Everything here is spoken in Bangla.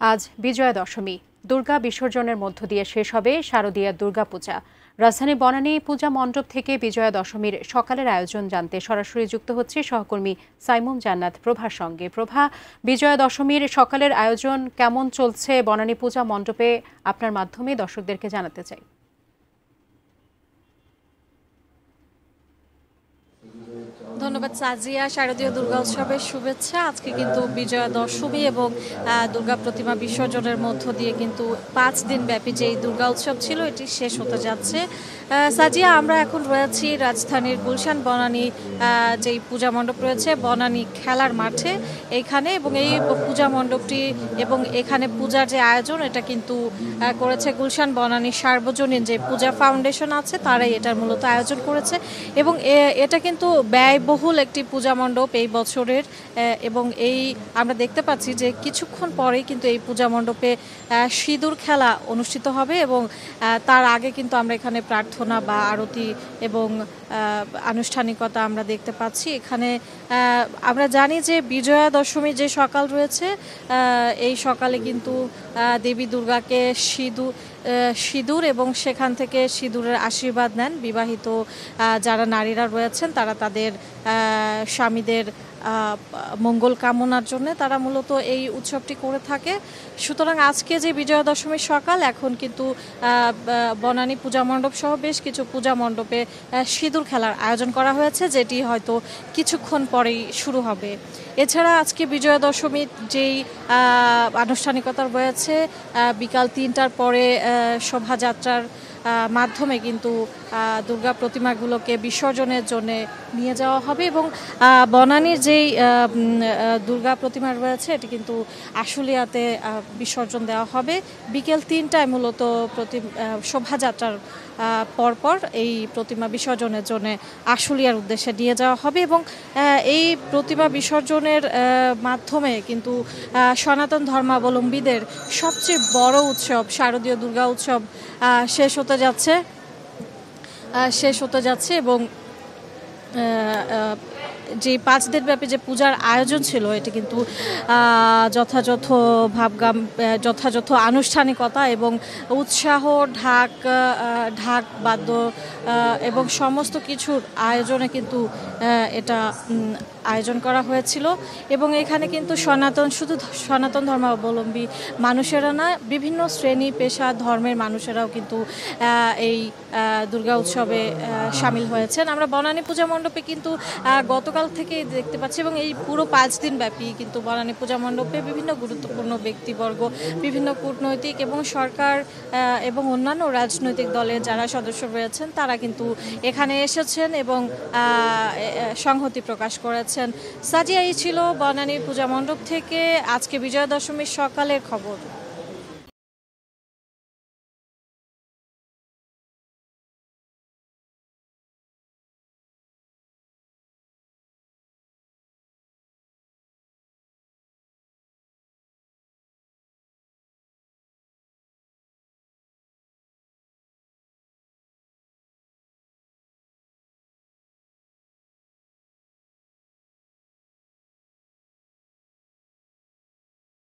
আজ বিজয়া দশমী। দুর্গা বিসর্জনের মধ্য দিয়ে শেষ হবে শারদীয়া দুর্গাপূজা। রাজধানীর বনানী পূজা মণ্ডপ থেকে বিজয়া দশমীর সকালের আয়োজন জানতে সরাসরি যুক্ত হচ্ছে সহকর্মী সাইমুম জান্নাত প্রভার সঙ্গে। প্রভা, বিজয়া দশমীর সকালের আয়োজন কেমন চলছে বনানী পূজা মণ্ডপে, আপনার মাধ্যমে দর্শকদেরকে জানাতে চাই। ধন্যবাদ সাজিয়া। শারদীয় দুর্গা উৎসবের শুভেচ্ছা। আজকে কিন্তু বিজয়া দশমী এবং দুর্গা প্রতিমা বিসর্জনের মধ্য দিয়ে কিন্তু 5 দিন ব্যাপী যে দুর্গা উৎসব ছিল এটি শেষ হতে যাচ্ছে। সাজিয়া, আমরা এখন রয়েছি রাজধানীর গুলশান বনানী যেই পূজা মণ্ডপ রয়েছে বনানী খেলার মাঠে এইখানে, এবং এই পূজা মণ্ডপটি এবং এখানে পূজার যে আয়োজন এটা কিন্তু করেছে গুলশান বনানী সার্বজনীন যে পূজা ফাউন্ডেশন আছে তারাই এটার মূলত আয়োজন করেছে, এবং এটা কিন্তু ব্যয়বহুল একটি পূজা মণ্ডপ এই বছরের। এবং এই আমরা দেখতে পাচ্ছি যে কিছুক্ষণ পরেই কিন্তু এই পূজা মণ্ডপে সিঁদুর খেলা অনুষ্ঠিত হবে, এবং তার আগে কিন্তু আমরা এখানে প্রার্থনা বা আরতি এবং আনুষ্ঠানিকতা আমরা দেখতে পাচ্ছি। এখানে আমরা জানি যে বিজয়া দশমী যে সকাল রয়েছে এই সকালে কিন্তু দেবী দুর্গাকে সিঁদুর এবং সেখান থেকে সিঁদুরের আশীর্বাদ নেন বিবাহিত যারা নারীরা রয়েছেন, তারা তাদের স্বামীদের মঙ্গল কামনার জন্য তারা মূলত এই উৎসবটি করে থাকে। সুতরাং আজকে যে বিজয়া দশমীর সকাল, এখন কিন্তু বনানী পূজা মণ্ডপ সহ বেশ কিছু পূজা মণ্ডপে সিঁদুর খেলার আয়োজন করা হয়েছে, যেটি হয়তো কিছুক্ষণ পরেই শুরু হবে। এছাড়া আজকে বিজয়া দশমীর যেই আনুষ্ঠানিকতা রয়েছে, বিকাল 3টার পরে শোভাযাত্রার মাধ্যমে কিন্তু দুর্গা প্রতিমাগুলোকে বিসর্জনের জন্য নিয়ে যাওয়া হবে, এবং বনানীর যেই দুর্গা প্রতিমা রয়েছে এটি কিন্তু আশুলিয়াতে বিসর্জন দেওয়া হবে। বিকেল 3টায় মূলত শোভাযাত্রার পরপর এই প্রতিমা বিসর্জনের জন্য আশুলিয়ার উদ্দেশ্যে নিয়ে যাওয়া হবে, এবং এই প্রতিমা বিসর্জনের মাধ্যমে কিন্তু সনাতন ধর্মাবলম্বীদের সবচেয়ে বড় উৎসব শারদীয় দুর্গা উৎসব শেষ হতে যাচ্ছে এবং যে 5 দিন ব্যাপী যে পূজার আয়োজন ছিল এটি কিন্তু যথাযথ আনুষ্ঠানিকতা এবং উৎসাহ, ঢাক বাদ্য এবং সমস্ত কিছুর আয়োজনে কিন্তু এটা আয়োজন করা হয়েছিল, এবং এখানে কিন্তু শুধু সনাতন ধর্মাবলম্বী মানুষেরা না, বিভিন্ন শ্রেণী পেশা ধর্মের মানুষেরাও কিন্তু এই দুর্গা উৎসবে সামিল হয়েছেন। আমরা বনানী পূজা মণ্ডপে কিন্তু গতকাল থেকে দেখতে পাচ্ছি, এবং এই পুরো 5 দিন ব্যাপী কিন্তু বনানী পূজা মণ্ডপে বিভিন্ন গুরুত্বপূর্ণ ব্যক্তিবর্গ, বিভিন্ন কূটনৈতিক এবং সরকার এবং অন্যান্য রাজনৈতিক দলের যারা সদস্য রয়েছেন তারা কিন্তু এখানে এসেছেন এবং সংহতি প্রকাশ করেছেন। সাজিয়া, এই ছিল বনানী পূজা মণ্ডপ থেকে আজকে বিজয়া দশমীর সকালের খবর।